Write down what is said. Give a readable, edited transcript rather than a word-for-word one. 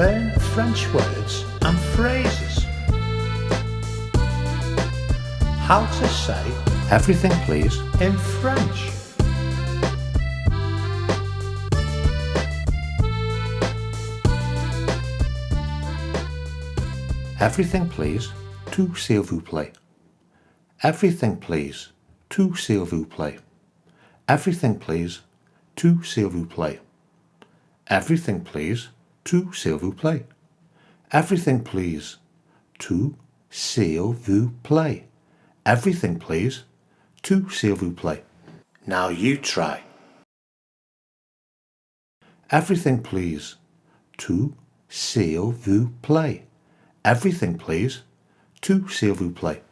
Learn French words and phrases. How to say Everything, please. in French. Everything, please. Tout, s'il vous plaît. Everything, please. Tout, s'il vous plaît. Everything, please. Tout, s'il vous plaît. Everything, please. Tout, s'il vous plaît. Everything, please. Tout, s'il vous plaît. Everything, please. Tout, s'il vous plaît. Now you try. Everything, please. Tout, s'il vous plaît. Everything, please. Tout, s'il vous plaît.